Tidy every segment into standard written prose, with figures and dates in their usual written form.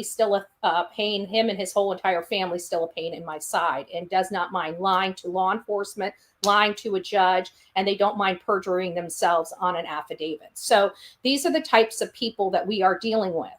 still a pain. Him and his whole entire family still a pain in my side, and does not mind lying to law enforcement, lying to a judge, and they don't mind perjuring themselves on an affidavit. So these are the types of people that we are dealing with.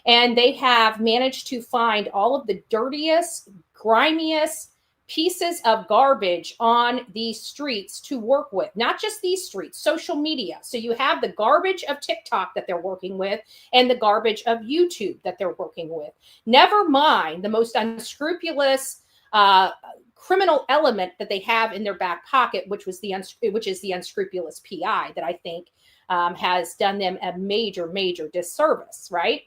And they have managed to find all of the dirtiest, grimiest pieces of garbage on these streets to work with. Not just these streets, social media. So you have the garbage of TikTok that they're working with and the garbage of YouTube that they're working with. Never mind the most unscrupulous criminal element that they have in their back pocket, which is the unscrupulous PI that I think has done them a major, major disservice, right?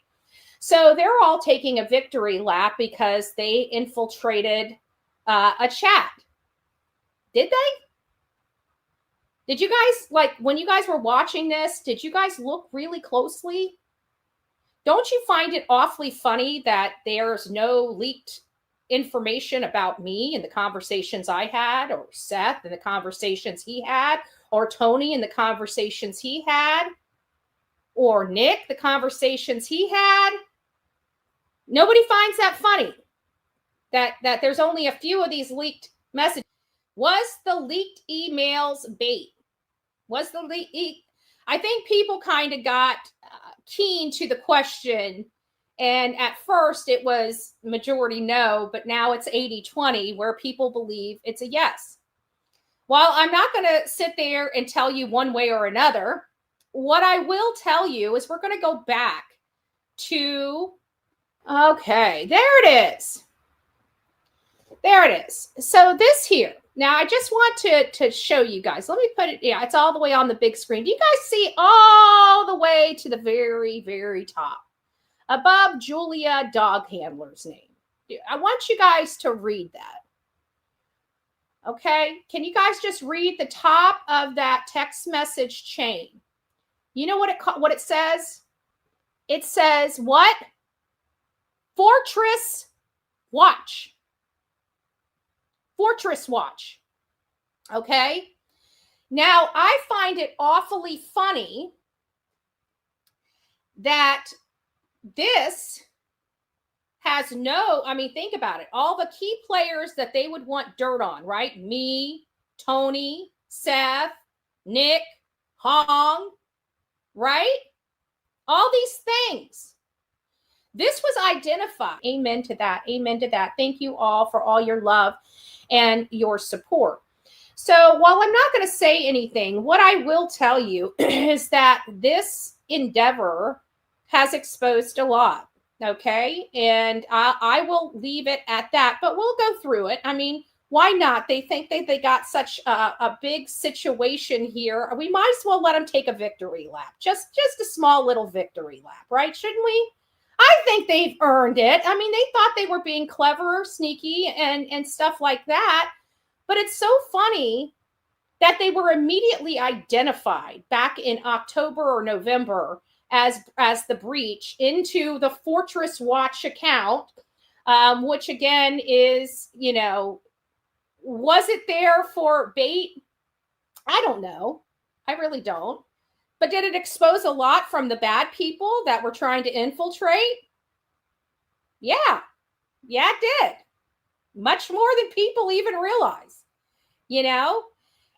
So they're all taking a victory lap because they infiltrated a chat. Did they? Did you guys, like, when you guys were watching this, did you guys look really closely? Don't you find it awfully funny that there's no leaked information about me and the conversations I had, or Seth and the conversations he had, or Tony and the conversations he had, or Nick, the conversations he had? Nobody finds that funny. That there's only a few of these leaked messages. Was the leaked emails bait? Was the I think people kind of got keen to the question, and at first it was majority no, but now it's 80-20, where people believe it's a yes. While I'm not going to sit there and tell you one way or another, what I will tell you is we're going to go back to, okay, there it is. There it is. So this here, now I just want to show you guys. Let me put it, yeah, it's all the way on the big screen. Do you guys see all the way to the very, very top above Julia Dog Handler's name? I want you guys to read that. Okay. Can you guys just read the top of that text message chain? You know what it says? It says what? Fortress Watch. Fortress Watch. Okay. Now, I find it awfully funny that this has no, I mean, think about it. All the key players that they would want dirt on, right? Me, Tony, Seth, Nick, Hong, right? All these things. This was identified. Amen to that. Amen to that. Thank you all for all your love and your support. So while I'm not going to say anything, what I will tell you is that this endeavor has exposed a lot. Okay. And I will leave it at that, but we'll go through it. I mean, why not? They think they got such a big situation here. We might as well let them take a victory lap. Just a small little victory lap, right? Shouldn't we? I think they've earned it. I mean, they thought they were being clever, sneaky, and stuff like that. But it's so funny that they were immediately identified back in October or November as the breach into the Fortress Watch account, which again is, you know, was it there for bait? I don't know. I really don't. But did it expose a lot from the bad people that were trying to infiltrate? Yeah. Yeah, it did. Much more than people even realize, you know?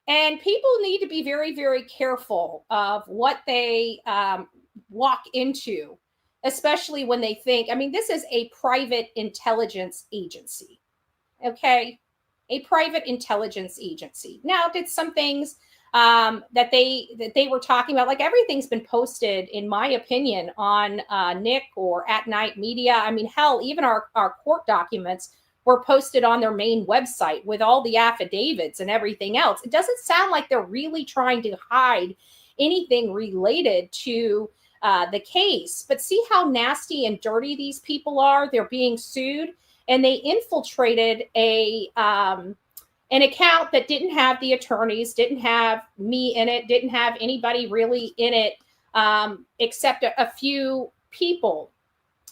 And people need to be very, very careful of what they walk into, especially when they think, I mean, this is a private intelligence agency, okay? A private intelligence agency. Now, did some things that they were talking about, like everything's been posted, in my opinion, on Nick or Atnight Media. I mean, hell, even our court documents were posted on their main website with all the affidavits and everything else. It doesn't sound like they're really trying to hide anything related to the case. But see how nasty and dirty these people are? They're being sued, and they infiltrated an account that didn't have the attorneys, didn't have me in it, didn't have anybody really in it except a few people.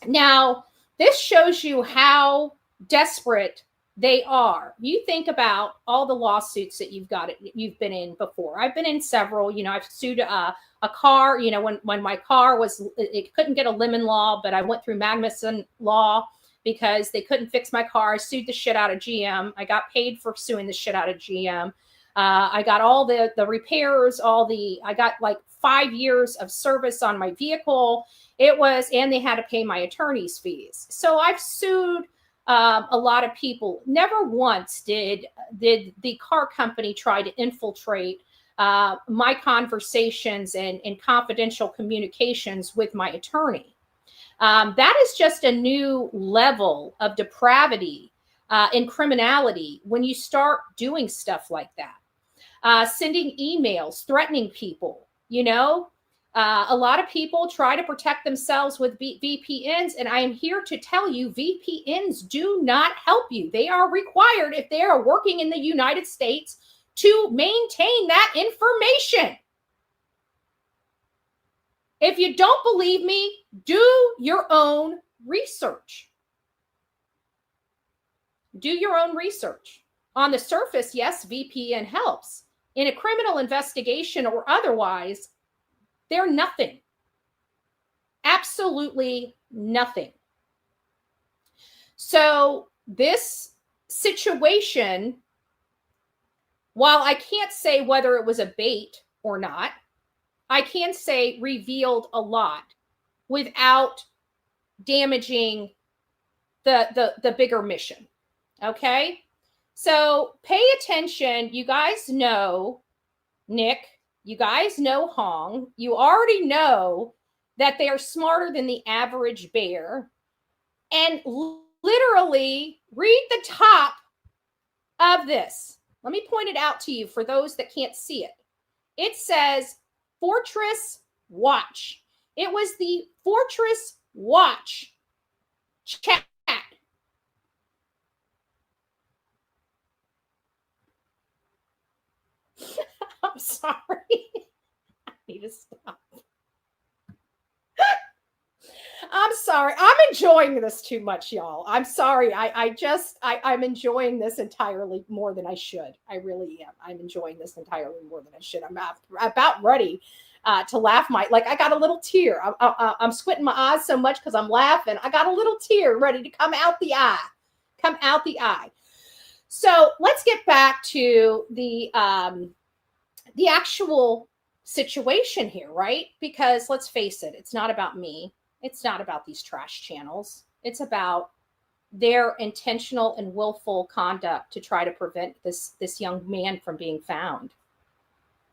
Now, this shows you how desperate They are. You think about all the lawsuits that you've been in before. I've been in several. You know, I've sued a car. You know, when my car it couldn't get a lemon law, but I went through Magnuson law because they couldn't fix my car. I sued the shit out of GM. I got paid for suing the shit out of GM. I got all the repairs, I got like 5 years of service on my vehicle. And they had to pay my attorney's fees. So I've sued a lot of people. Never once did the car company try to infiltrate my conversations and confidential communications with my attorney. That is just a new level of depravity and criminality when you start doing stuff like that. Sending emails, threatening people, you know. A lot of people try to protect themselves with VPNs, and I am here to tell you VPNs do not help you. They are required if they are working in the United States to maintain that information. If you don't believe me, do your own research. Do your own research. On the surface, yes, VPN helps. In a criminal investigation or otherwise, they're nothing. Absolutely nothing. So this situation, while I can't say whether it was a bait or not, I can say revealed a lot without damaging the bigger mission. Okay? So pay attention. You guys know Nick. You guys know Hong. You already know that they are smarter than the average bear. And literally read the top of this. Let me point it out to you for those that can't see it. It says Fortress Watch. It was the Fortress Watch chat. I'm sorry. I need to stop. I'm sorry. I'm enjoying this too much, y'all. I'm sorry. I'm enjoying this entirely more than I should. I really am. I'm enjoying this entirely more than I should. I'm about ready to laugh. I got a little tear. I'm squinting my eyes so much because I'm laughing. I got a little tear ready to come out the eye. Come out the eye. So let's get back to the actual situation here, right? Because let's face it, it's not about me. It's not about these trash channels. It's about their intentional and willful conduct to try to prevent this young man from being found.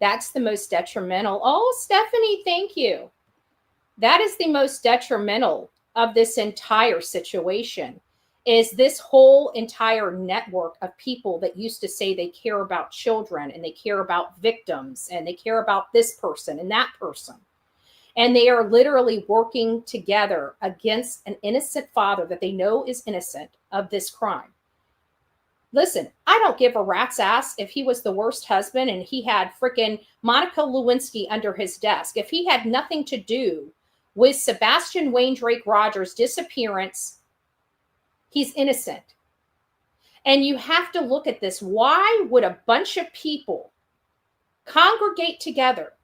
That's the most detrimental. Oh, Stephanie, thank you. That is the most detrimental of this entire situation, is this whole entire network of people that used to say they care about children and they care about victims and they care about this person and that person. And they are literally working together against an innocent father that they know is innocent of this crime. Listen, I don't give a rat's ass if he was the worst husband and he had freaking Monica Lewinsky under his desk. If he had nothing to do with Sebastian Wayne Drake Rogers' disappearance, he's innocent. And you have to look at this. Why would a bunch of people congregate together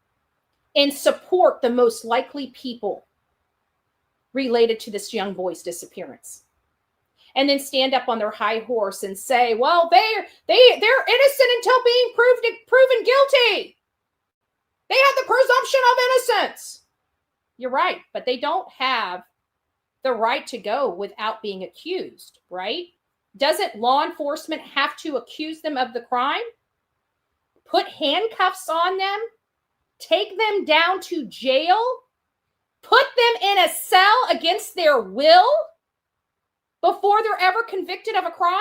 and support the most likely people related to this young boy's disappearance? And then stand up on their high horse and say, well, they're innocent until being proven guilty. They have the presumption of innocence. You're right, but they don't have the right to go without being accused, right? Doesn't law enforcement have to accuse them of the crime? Put handcuffs on them? Take them down to jail? Put them in a cell against their will before they're ever convicted of a crime?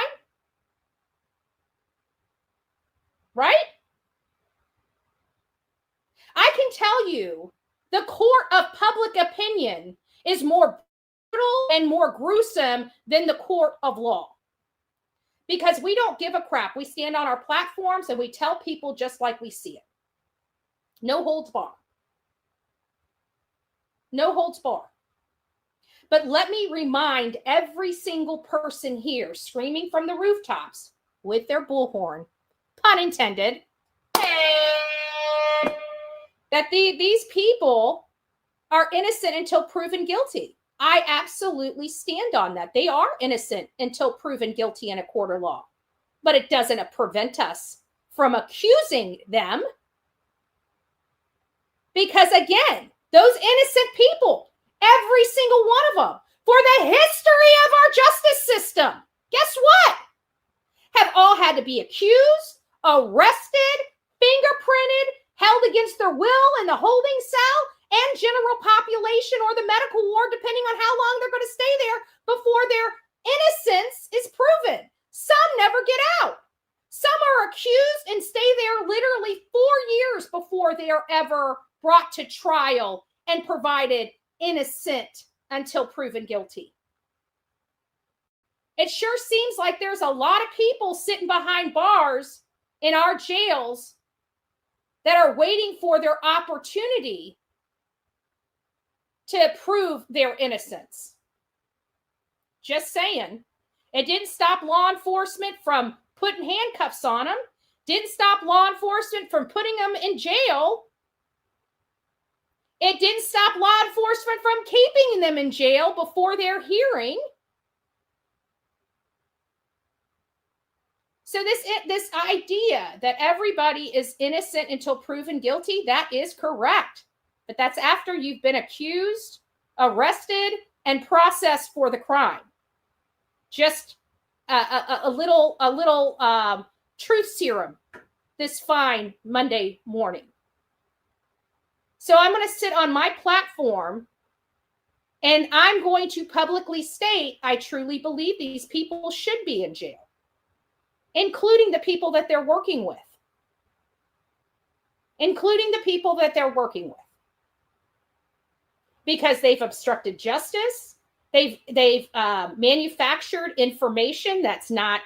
Right? I can tell you the court of public opinion is more brutal and more gruesome than the court of law. Because we don't give a crap. We stand on our platforms and we tell people just like we see it. No holds barred. No holds barred. But let me remind every single person here screaming from the rooftops with their bullhorn, pun intended, that these people are innocent until proven guilty. I absolutely stand on that. They are innocent until proven guilty in a court of law. But it doesn't prevent us from accusing them. Because again, those innocent people, every single one of them, for the history of our justice system, guess what? Have all had to be accused, arrested, fingerprinted, held against their will in the holding cell, and general population or the medical ward, depending on how long they're going to stay there before their innocence is proven. Some never get out. Some are accused and stay there literally 4 years before they are ever brought to trial and provided innocent until proven guilty. It sure seems like there's a lot of people sitting behind bars in our jails that are waiting for their opportunity to prove their innocence. Just saying. It didn't stop law enforcement from putting handcuffs on them. Didn't stop law enforcement from putting them in jail. It didn't stop law enforcement from keeping them in jail before their hearing. So this idea that everybody is innocent until proven guilty, that is correct. But that's after you've been accused, arrested, and processed for the crime. Just a little truth serum this fine Monday morning. So I'm going to sit on my platform and I'm going to publicly state I truly believe these people should be in jail, including the people that they're working with. Because they've obstructed justice. They've manufactured information that's not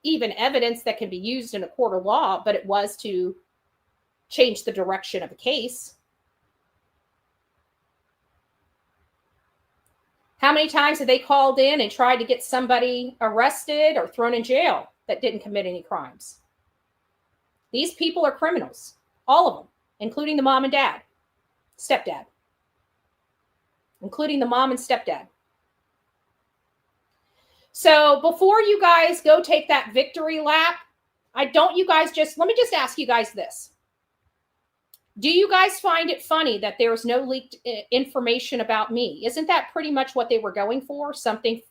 even evidence that can be used in a court of law, but it was to change the direction of a case. How many times have they called in and tried to get somebody arrested or thrown in jail that didn't commit any crimes? These people are criminals, all of them, including the mom and dad, stepdad. Including the mom and stepdad. So before you guys go take that victory lap, let me just ask you guys this. Do you guys find it funny that there's no leaked information about me? Isn't that pretty much what they were going for? Something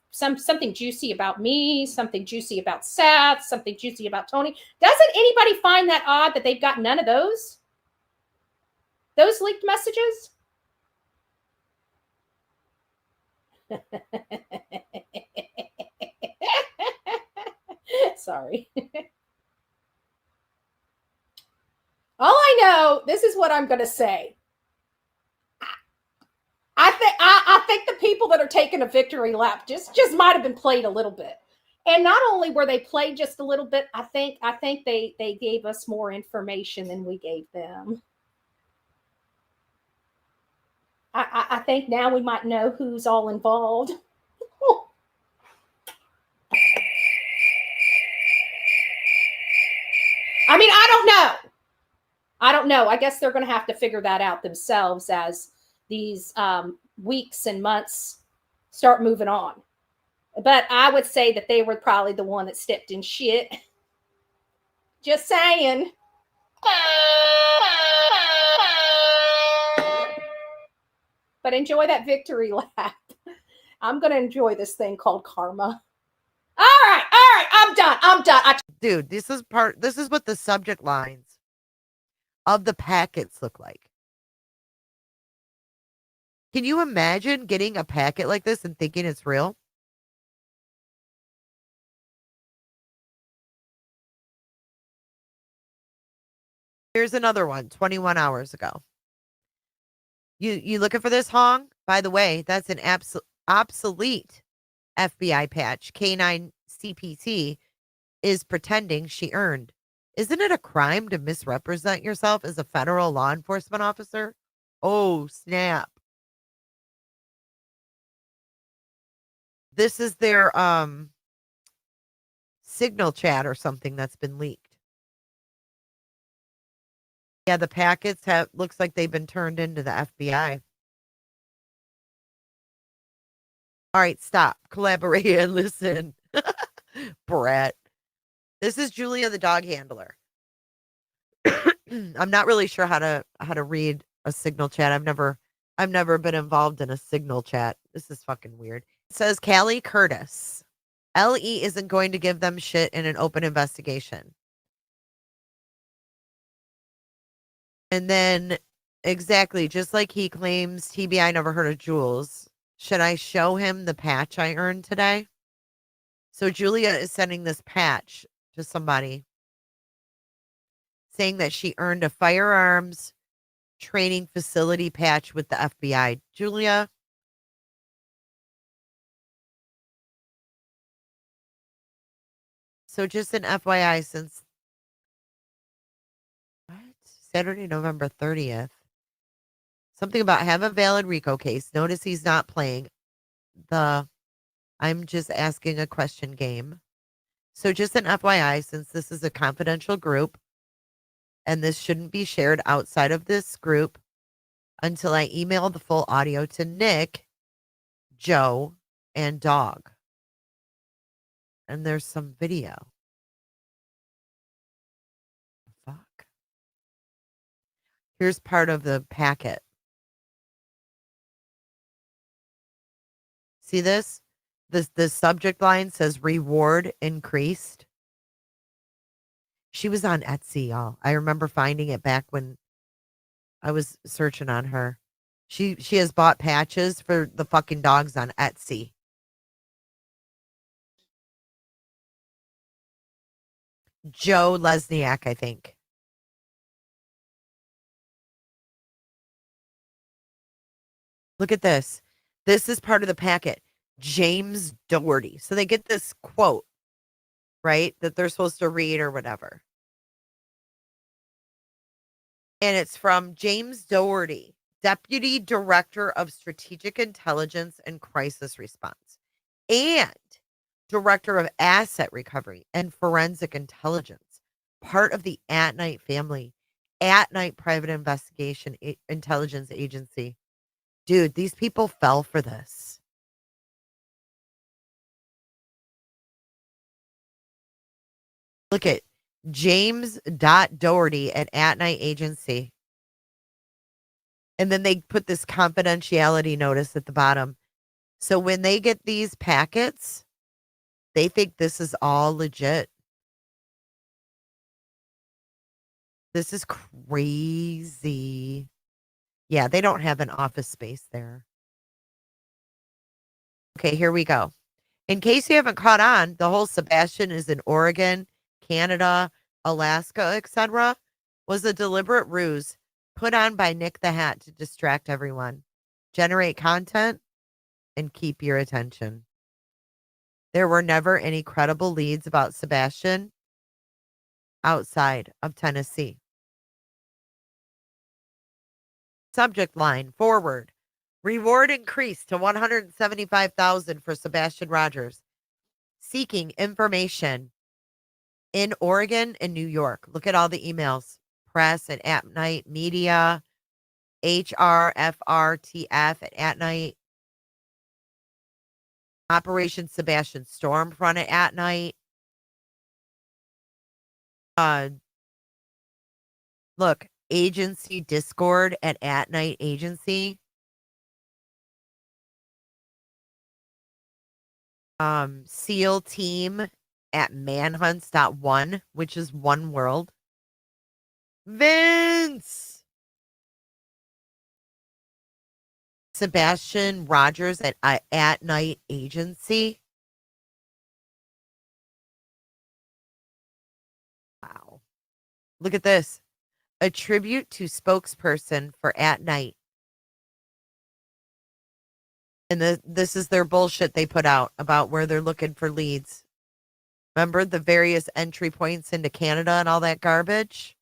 juicy about me, something juicy about Seth, something juicy about Tony. Doesn't anybody find that odd that they've got none of those? Those leaked messages? Sorry. All I know, this is what I'm going to say. I think the people that are taking a victory lap just might have been played a little bit. And not only were they played just a little bit, I think they gave us more information than we gave them. I think now we might know who's all involved. I mean, I don't know. I guess they're going to have to figure that out themselves as these weeks and months start moving on. But I would say that they were probably the one that stepped in shit. Just saying. But enjoy that victory lap. I'm going to enjoy this thing called karma. All right. I'm done. Dude, this is what the subject lines of the packets look like. Can you imagine getting a packet like this and thinking it's real? Here's another one, 21 hours ago. You looking for this, Hong? By the way, that's an obsolete FBI patch. K9 CPT is pretending she earned. Isn't it a crime to misrepresent yourself as a federal law enforcement officer? Oh, snap. This is their signal chat or something that's been leaked. Yeah, the packets looks like they've been turned into the FBI. All right, stop. Collaborate and listen. Brett. This is Julia the dog handler. I'm not really sure how to read a signal chat. I've never been involved in a signal chat. This is fucking weird. It says Callie Curtis. LE isn't going to give them shit in an open investigation. And then exactly, just like he claims TBI never heard of Jules. Should I show him the patch I earned today? So Julia is sending this patch to somebody saying that she earned a firearms training facility patch with the FBI. Julia. So just an FYI, since what? Saturday, November 30th. Something about have a valid RICO case. Notice he's not playing the I'm just asking a question game. So just an FYI, since this is a confidential group and this shouldn't be shared outside of this group until I email the full audio to Nick, Joe, and Dog. And there's some video. Fuck. Here's part of the packet. See this? The subject line says reward increased. She was on Etsy, y'all. I remember finding it back when I was searching on her. She has bought patches for the fucking dogs on Etsy. Joe Lesniak, I think. Look at this. This is part of the packet. James Doherty. So they get this quote, right? That they're supposed to read or whatever. And it's from James Doherty, Deputy Director of Strategic Intelligence and Crisis Response, and Director of Asset Recovery and Forensic Intelligence, part of the Atnight family, Atnight Private Investigation Intelligence Agency. Dude, these people fell for this. Look at James Doherty at Atnight Agency. And then they put this confidentiality notice at the bottom. So when they get these packets, they think this is all legit. This is crazy. Yeah, they don't have an office space there. Okay, here we go. In case you haven't caught on, the whole Sebastian is in Oregon, Canada, Alaska, etc. was a deliberate ruse put on by Nick the Hat to distract everyone, generate content, and keep your attention. There were never any credible leads about Sebastian outside of Tennessee. Subject line, forward. Reward increased to $175,000 for Sebastian Rogers. Seeking information in Oregon and New York. Look at all the emails. Press at Atnight, media, HRFRTF at Atnight. Operation Sebastian Stormfront at Atnight. Look, agency Discord at Atnight Agency. SEAL team at manhunts.one, which is One World. Vince! Sebastian Rogers at Atnight Agency. Wow. Look at this. A tribute to spokesperson for Atnight. And this is their bullshit they put out about where they're looking for leads. Remember the various entry points into Canada and all that garbage?